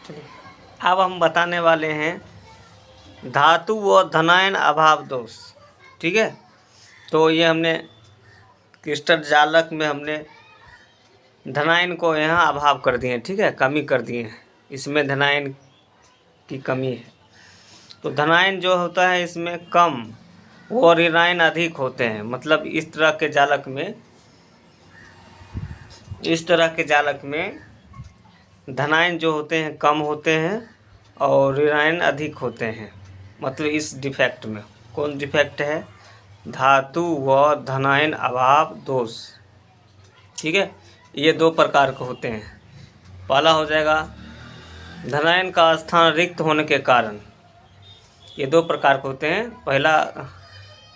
चलिए अब हम बताने वाले हैं धातु व धनायन अभाव दोष। ठीक है, तो ये हमने क्रिस्टल जालक में हमने धनायन को यहाँ अभाव कर दिए। ठीक है, कमी कर दिए हैं, इसमें धनायन की कमी है। तो धनायन जो होता है इसमें कम व ऋणायन अधिक होते हैं। मतलब इस तरह के जालक में धनायन जो होते हैं कम होते हैं और ऋणायन अधिक होते हैं। मतलब इस डिफेक्ट में, कौन डिफेक्ट है? धातु व धनायन अभाव दोष। ठीक है, ये दो प्रकार के होते हैं। पहला हो जाएगा धनायन का स्थान रिक्त होने के कारण। ये दो प्रकार के होते हैं। पहला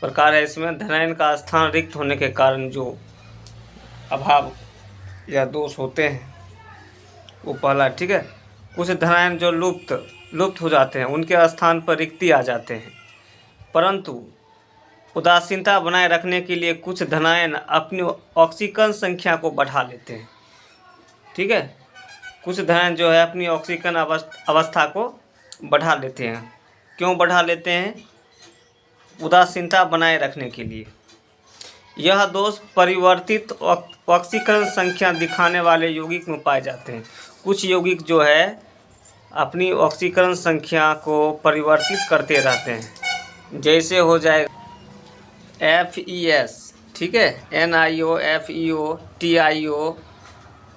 प्रकार है इसमें धनायन का स्थान रिक्त होने के कारण जो अभाव या दोष होते हैं, वो पहला। ठीक है, कुछ धनायन जो लुप्त हो जाते हैं, उनके स्थान पर रिक्ति आ जाते हैं, परंतु उदासीनता बनाए रखने के लिए कुछ धनायन अपनी ऑक्सीकरण संख्या को बढ़ा लेते हैं। ठीक है, कुछ धनायन जो है अपनी ऑक्सीकरण अवस्था को बढ़ा लेते हैं। क्यों बढ़ा लेते हैं? उदासीनता बनाए रखने के लिए। यह दोष परिवर्तित ऑक्सीकरण संख्या दिखाने वाले यौगिक में पाए जाते हैं। कुछ यौगिक जो है अपनी ऑक्सीकरण संख्या को परिवर्तित करते रहते हैं। जैसे हो जाएगा FeS, ठीक है, NiO, FeO, TiO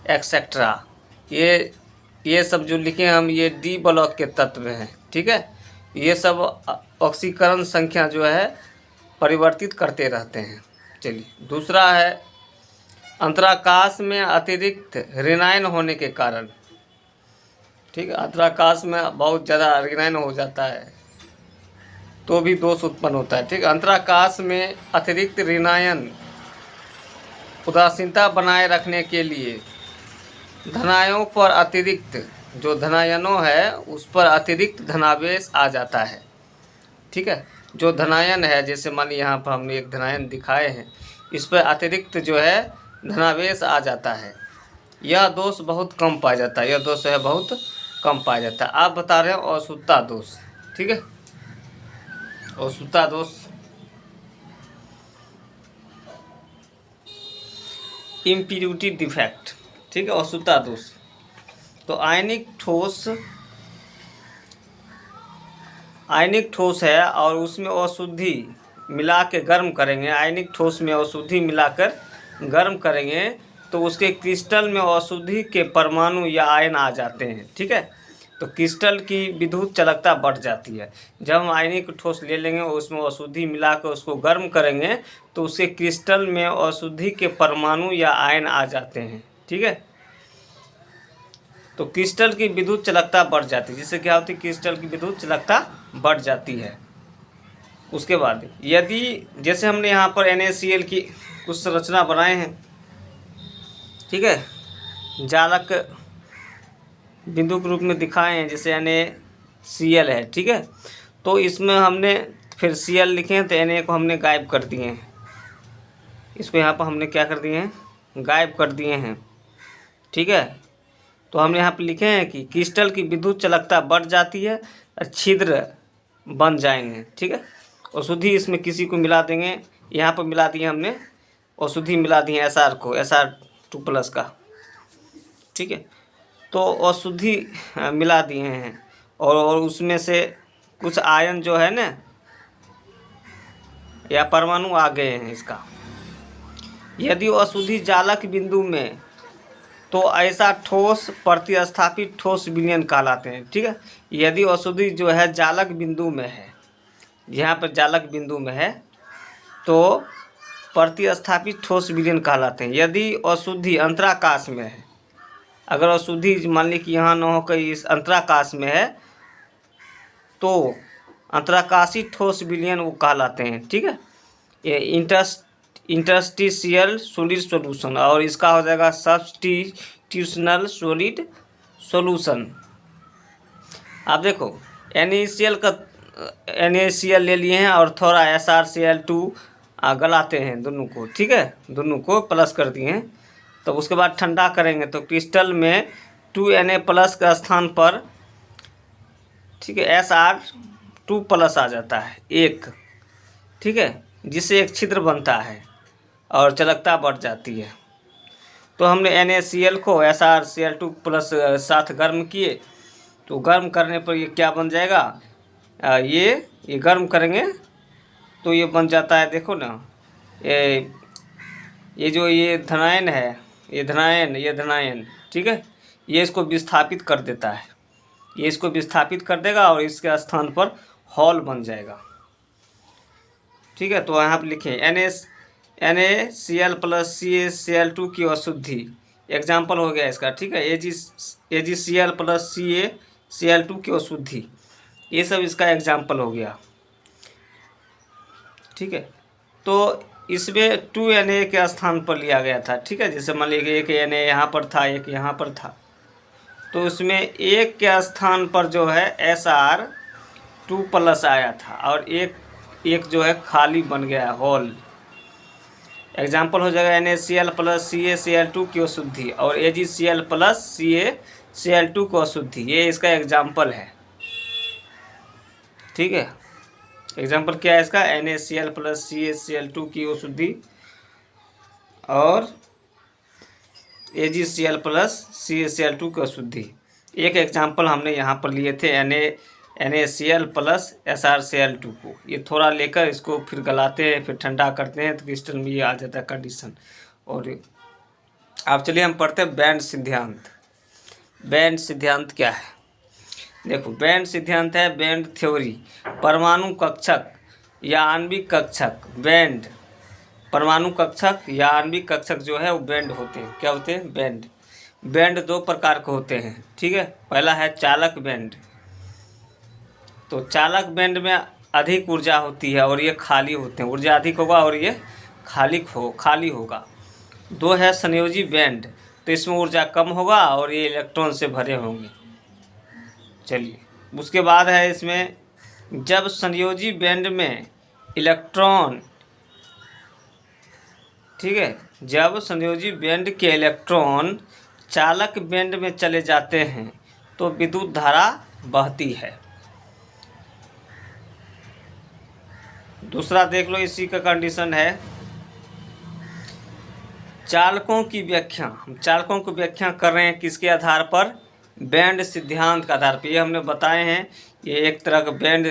एक्सेट्रा। ये सब जो लिखे हम, ये D ब्लॉक के तत्व हैं। ठीक है, ये सब ऑक्सीकरण संख्या जो है परिवर्तित करते रहते हैं। चलिए, दूसरा है अंतराकाश में अतिरिक्त ऋणायन होने के कारण। ठीक है, अंतराकाश में बहुत ज़्यादा ऋणायन हो जाता है तो भी दोष उत्पन्न होता है। ठीक है, अंतराकाश में अतिरिक्त ऋणायन उदासीनता बनाए रखने के लिए धनायनों पर अतिरिक्त, जो धनायनों है उस पर अतिरिक्त धनावेश आ जाता है। ठीक है, जो धनायन है, जैसे मान लीजिए यहाँ पर हमने एक धनायन दिखाए हैं, इस पर अतिरिक्त जो है धनावेश आ जाता है। यह दोष बहुत कम पाया जाता है। यह दोष है बहुत कम पाया जाता है। आप बता रहे हैं अशुद्धता दोष। ठीक है, अशुद्धता दोष इम्प्योरिटी डिफेक्ट। ठीक है, अशुद्धता दोष। तो आयनिक ठोस है और उसमें अशुद्धि मिला के गर्म करेंगे। आयनिक ठोस में अशुद्धि मिलाकर गर्म करेंगे तो उसके क्रिस्टल में अशुद्धि के परमाणु या आयन आ जाते हैं। ठीक है, तो क्रिस्टल की विद्युत चालकता बढ़ जाती है। जब हम आयनिक ठोस ले लेंगे और उसमें अशुद्धि मिलाकर उसको गर्म करेंगे तो उसके क्रिस्टल में अशुद्धि के परमाणु या आयन आ जाते हैं। ठीक है, तो क्रिस्टल की विद्युत चालकता बढ़ जाती है। जिससे क्या होती है? क्रिस्टल की विद्युत चालकता बढ़ जाती है। उसके बाद यदि जैसे हमने यहाँ पर NaCl की कुछ संरचना बनाए हैं, ठीक है, जालक बिंदु के रूप में दिखाए हैं, जैसे NaCl है। ठीक है, तो इसमें हमने फिर Cl लिखे हैं तो Na को हमने गायब कर दिए हैं। इसको यहाँ पर हमने क्या कर दिए हैं? गायब कर दिए हैं। ठीक है, तो हमने यहाँ पर लिखे हैं कि क्रिस्टल की विद्युत चालकता बढ़ जाती है और छिद्र बन जाएंगे। ठीक है, अशुद्धि इसमें किसी को मिला देंगे। यहाँ पर मिला दिए हमने, अशुद्धि मिला दी है SR को, Sr2+ का। ठीक है, तो अशुद्धि मिला दिए हैं और उसमें से कुछ आयन जो है ना या परमाणु आ गए हैं इसका। यदि अशुद्धि जालक बिंदु में तो ऐसा ठोस प्रतिस्थापित ठोस विलयन कहलाते हैं। ठीक है, यदि अशुद्धि जो है जालक बिंदु में है, यहाँ पर जालक बिंदु में है, तो प्रतिस्थापित ठोस विलयन कहलाते हैं। यदि अशुद्धि अंतराकाश में है, अगर अशुद्धि मान ली कि यहाँ न होकर इस अंतराकाश में है, तो अंतराकाशी ठोस विलयन वो कहलाते हैं। ठीक है, ये इंटरस्टिशियल सॉलिड सॉल्यूशन, और इसका हो जाएगा सब्स्टिट्यूशनल सॉलिड सॉल्यूशन। आप देखो NaCl ले लिए हैं और थोड़ा SrCl2 गलाते हैं दोनों को। ठीक है, दोनों को प्लस कर दिए हैं। तो उसके बाद ठंडा करेंगे तो क्रिस्टल में 2Na+ के स्थान पर ठीक है, Sr2+ आ जाता है एक, ठीक है, जिससे एक छिद्र बनता है और चालकता बढ़ जाती है। तो हमने NaCl को SrCl2+ साथ गर्म किए, तो गर्म करने पर ये क्या बन जाएगा, ये गर्म करेंगे तो ये बन जाता है, देखो ना, ये जो ये धनायन है, ये धनायन, ठीक है, ये इसको विस्थापित कर देता है, ये इसको विस्थापित कर देगा और इसके स्थान पर हॉल बन जाएगा। ठीक है, तो यहाँ पर लिखें NaCl+CaCl2 की अशुद्धि, एग्जाम्पल हो गया इसका, ठीक है, AgCl+CaCl2 की अशुद्धि, ये सब इसका एग्जाम्पल हो गया। ठीक है, तो इसमें 2Na के स्थान पर लिया गया था, ठीक है, जैसे मान लीजिए एक Na यहाँ पर था, एक यहाँ पर था, तो उसमें एक के स्थान पर जो है Sr2+ आया था और एक जो है खाली बन गया हॉल। एग्जाम्पल हो जाएगा NaCl+CaCl2 की अशुद्धि और AgCl+CaCl2 को अशुद्धि, ये इसका एग्जाम्पल है। ठीक है, एग्जाम्पल क्या है इसका, NaCl+CaCl2 की अशुद्धि और AgCl+CaCl2 की अशुद्धि। एक एग्जाम्पल हमने यहाँ पर लिए थे NaCl+SrCl2 को, ये थोड़ा लेकर इसको फिर गलाते हैं, फिर ठंडा करते हैं, तो क्रिस्टल में ये आ जाता है कंडीशन। और अब चलिए हम पढ़ते हैं बैंड सिद्धांत। बैंड सिद्धांत क्या है, देखो, बैंड सिद्धांत है बैंड थ्योरी, परमाणु कक्षक या आणविक कक्षक, बैंड, परमाणु कक्षक या आणविक कक्षक जो है वो बैंड होते हैं। क्या होते हैं, बैंड। बैंड दो प्रकार के होते हैं, ठीक है, पहला है चालक बैंड। तो चालक बैंड में अधिक ऊर्जा होती है और ये खाली होते हैं, ऊर्जा अधिक होगा और ये खाली होगा। दो है संयोजी बैंड, तो इसमें ऊर्जा कम होगा और ये इलेक्ट्रॉन से भरे होंगे। चलिए, उसके बाद है इसमें जब संयोजी बैंड में इलेक्ट्रॉन, ठीक है, जब संयोजी बैंड के इलेक्ट्रॉन चालक बैंड में चले जाते हैं तो विद्युत धारा बहती है। दूसरा देख लो, इसी का कंडीशन है चालकों की व्याख्या। हम चालकों की व्याख्या कर रहे हैं किसके आधार पर, बैंड सिद्धांत के आधार पर। ये हमने बताए हैं, ये एक तरह का बैंड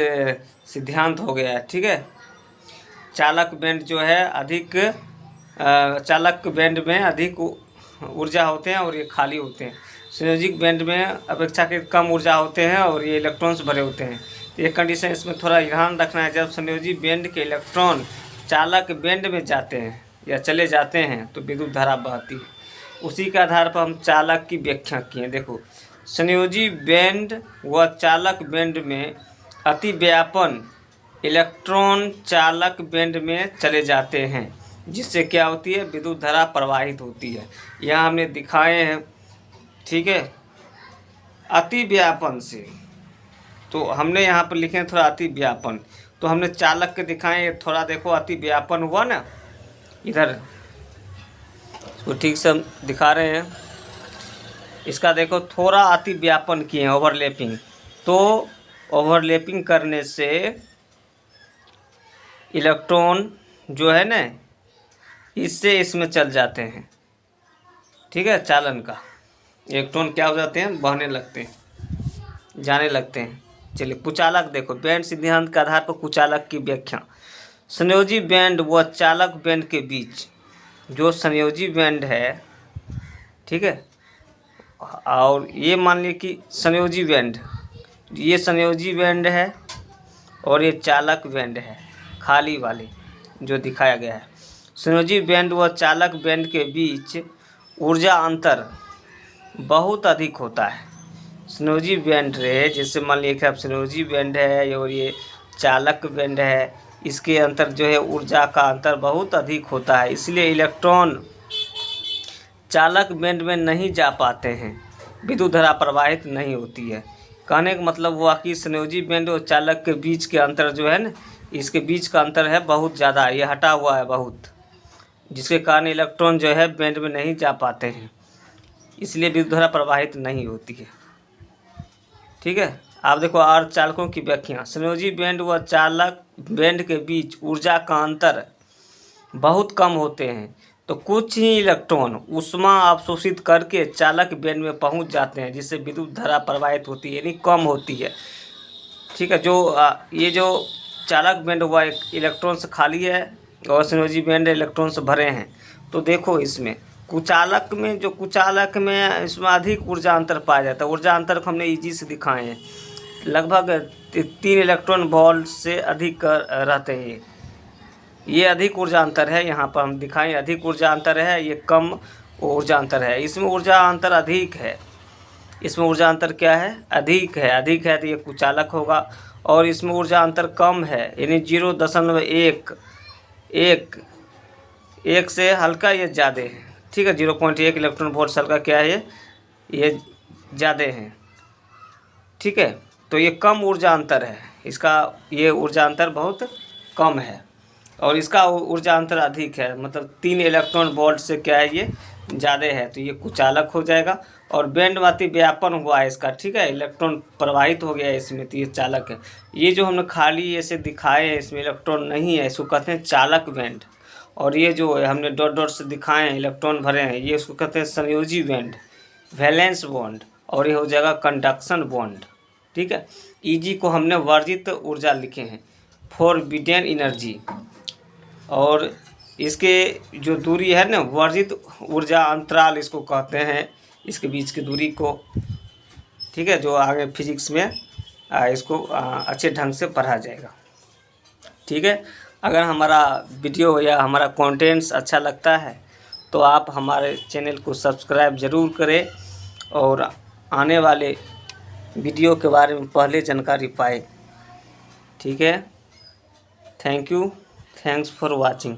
सिद्धांत हो गया है। ठीक है, चालक बैंड जो है अधिक, चालक बैंड में अधिक ऊर्जा होते हैं और ये खाली होते हैं। संयोजिक बैंड में अपेक्षाकृत कम ऊर्जा होते हैं और ये इलेक्ट्रॉन से भरे होते हैं। ये कंडीशन इसमें थोड़ा ध्यान रखना है, जब संयोजी बैंड के इलेक्ट्रॉन चालक बैंड में जाते हैं या चले जाते हैं तो विद्युत धारा बहती है। उसी के आधार पर हम चालक की व्याख्या किए। देखो, संयोजी बैंड व चालक बैंड में अतिव्यापन इलेक्ट्रॉन चालक बैंड में चले जाते हैं, जिससे क्या होती है, विद्युत धारा प्रवाहित होती है। यहाँ हमने दिखाए हैं, ठीक है, अतिव्यापन से। तो हमने यहाँ पर लिखे हैं थोड़ा अतिव्यापन, तो हमने चालक के दिखाए, थोड़ा देखो अतिव्यापन हुआ ना, इधर इसको ठीक से हम दिखा रहे हैं। इसका देखो थोड़ा अतिव्यापन किए हैं, ओवरलैपिंग। तो ओवरलैपिंग करने से इलेक्ट्रॉन जो है ना, इससे इसमें चल जाते हैं। ठीक है, चालन का इलेक्ट्रॉन क्या हो जाते हैं, बहने लगते हैं, जाने लगते हैं। चलिए, कुचालक देखो, बैंड सिद्धांत के आधार पर कुचालक की व्याख्या। संयोजी बैंड व चालक बैंड के बीच जो संयोजी बैंड है, ठीक है, और ये मान लीजिए कि संयोजी बैंड, ये संयोजी बैंड है और ये चालक बैंड है, खाली वाले जो दिखाया गया है। संयोजी बैंड व चालक बैंड के बीच ऊर्जा अंतर बहुत अधिक होता है। संयोजी बैंड रहे, जैसे मान लीजिए कि अब संयोजी बैंड है और ये चालक बैंड है, इसके अंतर जो है ऊर्जा का अंतर बहुत अधिक होता है, इसलिए इलेक्ट्रॉन चालक बैंड में नहीं जा पाते हैं, विद्युत धारा प्रवाहित नहीं होती है। कहने का मतलब हुआ कि संयोजी बैंड और चालक के बीच के अंतर जो है ना, इसके बीच का अंतर है बहुत ज़्यादा, ये हटा हुआ है बहुत, जिसके कारण इलेक्ट्रॉन जो है बैंड में नहीं जा पाते हैं, इसलिए विद्युत धारा प्रवाहित नहीं होती है। ठीक है, आप देखो अर्धचालकों की व्याख्या। संयोजी बैंड व चालक बैंड के बीच ऊर्जा का अंतर बहुत कम होते हैं, तो कुछ ही इलेक्ट्रॉन ऊष्मा अवशोषित करके चालक बैंड में पहुंच जाते हैं, जिससे विद्युत धारा प्रवाहित होती है, यानी कम होती है। ठीक है, ये जो चालक बैंड हुआ इलेक्ट्रॉन से खाली है और संयोजी बैंड इलेक्ट्रॉन से भरे हैं। तो देखो इसमें कुचालक में इसमें अधिक ऊर्जा अंतर पाया जाता है। ऊर्जा अंतर को हमने ईजी से दिखाए हैं, लगभग 3 इलेक्ट्रॉन वोल्ट से अधिक रहते हैं। ये अधिक ऊर्जा अंतर है, यहाँ पर हम दिखाएं अधिक ऊर्जा अंतर है, ये कम ऊर्जा अंतर है। इसमें ऊर्जा अंतर अधिक है, इसमें ऊर्जा अंतर क्या है, अधिक है तो ये कुचालक होगा। और इसमें ऊर्जा अंतर कम है, यानी 0.1 से हल्का ये ज़्यादा है। ठीक है, 0.1 इलेक्ट्रॉन वोल्ट से हल्का क्या है, ये ज़्यादा है। ठीक है, तो ये कम ऊर्जा अंतर है, इसका ये ऊर्जा अंतर बहुत कम है और इसका ऊर्जा अंतर अधिक है, मतलब 3 इलेक्ट्रॉन वोल्ट से क्या है, ये ज़्यादा है, तो ये कुचालक हो जाएगा। और बैंडमाती व्यापन हुआ है इसका। ठीक है, इलेक्ट्रॉन प्रवाहित हो गया है इसमें, तो ये चालक है। ये जो हमने खाली ऐसे दिखाए हैं, इसमें इलेक्ट्रॉन नहीं है, इसको कहते हैं चालक बैंड। और ये जो हमने डॉट डॉट से दिखाए हैं, इलेक्ट्रॉन भरे हैं, ये उसको कहते हैं संयोजी बैंड, वैलेंस बॉन्ड। और ये हो जाएगा कंडक्शन बॉन्ड। ठीक है, ईजी को हमने वर्जित ऊर्जा लिखे हैं, फॉरबिडेन एनर्जी। और इसके जो दूरी है ना, वर्जित ऊर्जा अंतराल इसको कहते हैं, इसके बीच की दूरी को। ठीक है, जो आगे फिजिक्स में इसको अच्छे ढंग से पढ़ा जाएगा। ठीक है, अगर हमारा वीडियो या हमारा कंटेंट्स अच्छा लगता है तो आप हमारे चैनल को सब्सक्राइब ज़रूर करें और आने वाले वीडियो के बारे में पहले जानकारी पाए। ठीक है, थैंक्स फॉर वॉचिंग।